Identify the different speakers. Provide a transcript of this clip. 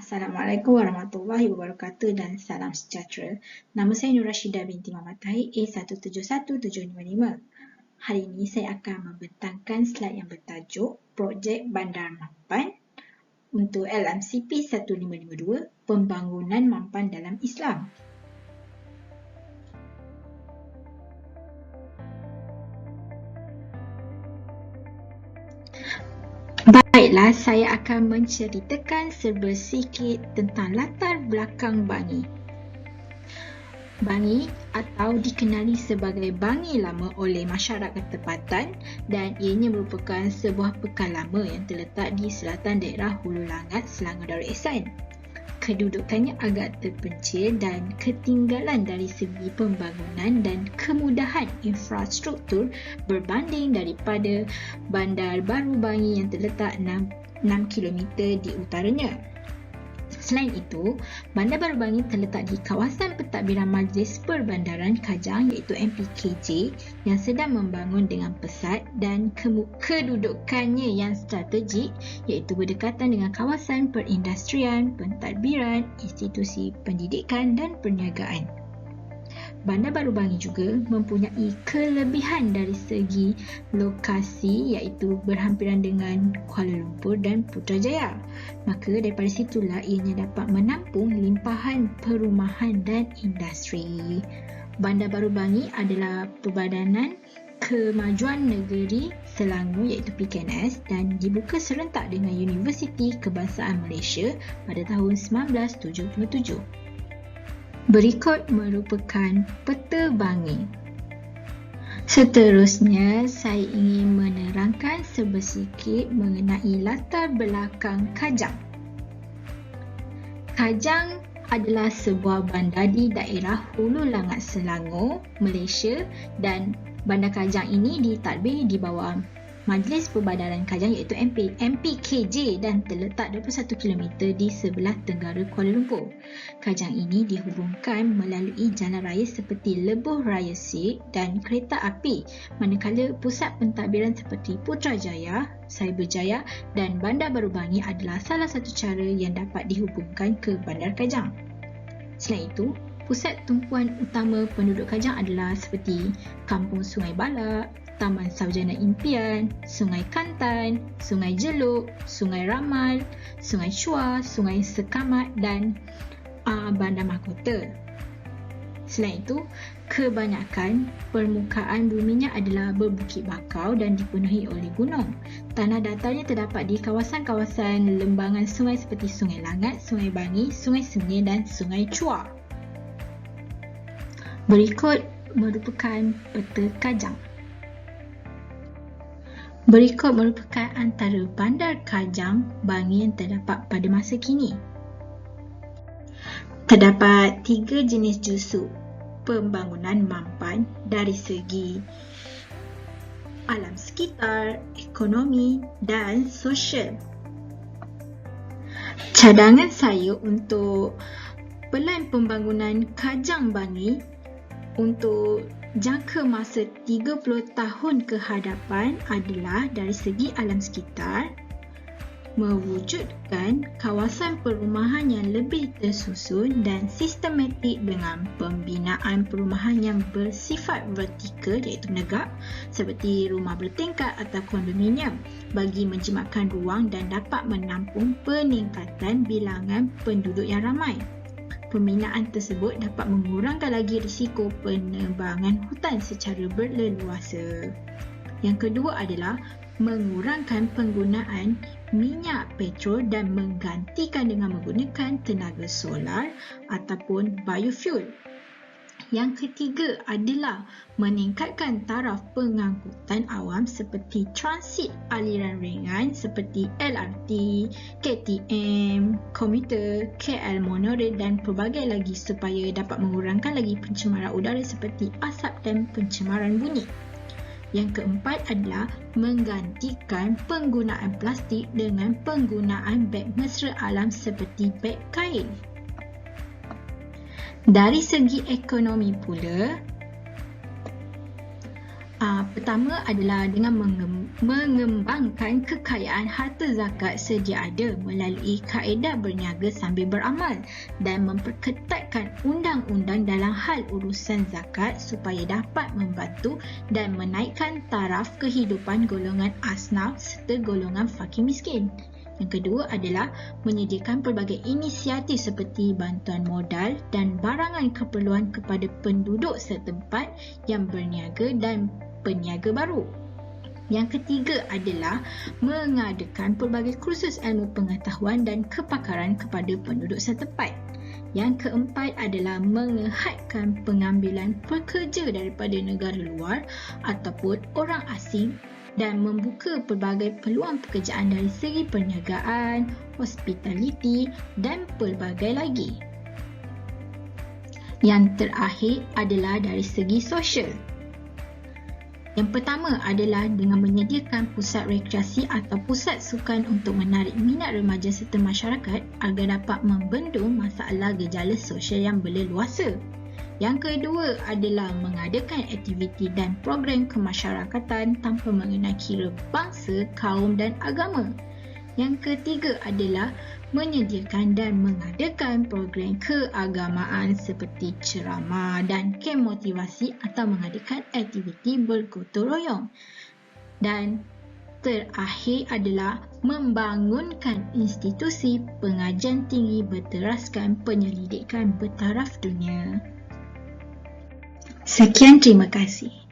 Speaker 1: Assalamualaikum warahmatullahi wabarakatuh dan salam sejahtera. Nama saya Nur Rashidah binti Muhammad Tahir A171755. Hari ini saya akan membentangkan slide yang bertajuk Projek Bandar Mampan untuk LMCP 1552, Pembangunan Mampan dalam Islam. Baiklah, saya akan menceritakan serba sikit tentang latar belakang Bangi. Bangi atau dikenali sebagai Bangi Lama oleh masyarakat tempatan dan ianya merupakan sebuah pekan lama yang terletak di selatan daerah Hulu Langat, Selangor Darul Ehsan. Kedudukannya agak terpencil dan ketinggalan dari segi pembangunan dan kemudahan infrastruktur berbanding daripada Bandar Baru Bangi yang terletak 6 km di utaranya. Selain itu, Bandar Baru Bangi terletak di kawasan pentadbiran Majlis Perbandaran Kajang iaitu MPKJ yang sedang membangun dengan pesat dan kedudukannya yang strategik iaitu berdekatan dengan kawasan perindustrian, pentadbiran, institusi pendidikan dan perniagaan. Bandar Baru Bangi juga mempunyai kelebihan dari segi lokasi iaitu berhampiran dengan Kuala Lumpur dan Putrajaya. Maka daripada situlah ianya dapat menampung limpahan perumahan dan industri. Bandar Baru Bangi adalah Perbadanan Kemajuan Negeri Selangor iaitu PKNS dan dibuka serentak dengan Universiti Kebangsaan Malaysia pada tahun 1977. Berikut merupakan peta Bangi. Seterusnya, saya ingin menerangkan sedikit mengenai latar belakang Kajang. Kajang adalah sebuah bandar di daerah Hulu Langat Selangor, Malaysia dan bandar Kajang ini ditadbir di bawah Majlis Perbandaran Kajang iaitu MPKJ dan terletak 21 km di sebelah tenggara Kuala Lumpur. Kajang ini dihubungkan melalui jalan raya seperti Lebuh Raya Sik dan kereta api, manakala pusat pentadbiran seperti Putrajaya, Cyberjaya dan Bandar Baru Bangi adalah salah satu cara yang dapat dihubungkan ke Bandar Kajang. Selain itu, pusat tumpuan utama penduduk Kajang adalah seperti Kampung Sungai Balak, Taman Sarjana Impian, Sungai Kantan, Sungai Jeluk, Sungai Ramal, Sungai Chua, Sungai Sekamat dan Bandar Mahkota. Selain itu, kebanyakan permukaan buminya adalah berbukit bakau dan dipenuhi oleh gunung. Tanah datarnya terdapat di kawasan-kawasan lembangan sungai seperti Sungai Langat, Sungai Bangi, Sungai Sengih dan Sungai Chua. Berikut merupakan peta Kajang. Berikut merupakan antara bandar Kajang Bangi yang terdapat pada masa kini. Terdapat 3 jenis jusuk pembangunan mampan dari segi alam sekitar, ekonomi dan sosial. Cadangan saya untuk pelan pembangunan Kajang Bangi untuk jangka masa 30 tahun ke hadapan adalah dari segi alam sekitar, mewujudkan kawasan perumahan yang lebih tersusun dan sistematik dengan pembinaan perumahan yang bersifat vertikal iaitu menegak seperti rumah bertingkat atau kondominium bagi menjimatkan ruang dan dapat menampung peningkatan bilangan penduduk yang ramai. Pembinaan tersebut dapat mengurangkan lagi risiko penebangan hutan secara berleluasa. Yang kedua adalah mengurangkan penggunaan minyak petrol dan menggantikan dengan menggunakan tenaga solar ataupun biofuel. Yang ketiga adalah meningkatkan taraf pengangkutan awam seperti transit aliran ringan seperti LRT, KTM, komuter, KL monorail dan pelbagai lagi supaya dapat mengurangkan lagi pencemaran udara seperti asap dan pencemaran bunyi. Yang keempat adalah menggantikan penggunaan plastik dengan penggunaan beg mesra alam seperti beg kain. Dari segi ekonomi pula, Pertama adalah dengan mengembangkan kekayaan harta zakat sedia ada melalui kaedah berniaga sambil beramal dan memperketatkan undang-undang dalam hal urusan zakat supaya dapat membantu dan menaikkan taraf kehidupan golongan asnaf serta golongan fakir miskin. Yang kedua adalah menyediakan pelbagai inisiatif seperti bantuan modal dan barangan keperluan kepada penduduk setempat yang berniaga dan peniaga baru. Yang ketiga adalah mengadakan pelbagai kursus ilmu pengetahuan dan kepakaran kepada penduduk setempat. Yang keempat adalah mengehadkan pengambilan pekerja daripada negara luar ataupun orang asing dan membuka pelbagai peluang pekerjaan dari segi perniagaan, hospitality dan pelbagai lagi. Yang terakhir adalah dari segi sosial. Yang pertama adalah dengan menyediakan pusat rekreasi atau pusat sukan untuk menarik minat remaja serta masyarakat agar dapat membendung masalah gejala sosial yang berleluasa. Yang kedua adalah mengadakan aktiviti dan program kemasyarakatan tanpa mengenal kira bangsa, kaum dan agama. Yang ketiga adalah menyediakan dan mengadakan program keagamaan seperti ceramah dan kem motivasi atau mengadakan aktiviti bergotong royong. Dan terakhir adalah membangunkan institusi pengajian tinggi berteraskan penyelidikan bertaraf dunia. Sekian, terima kasih.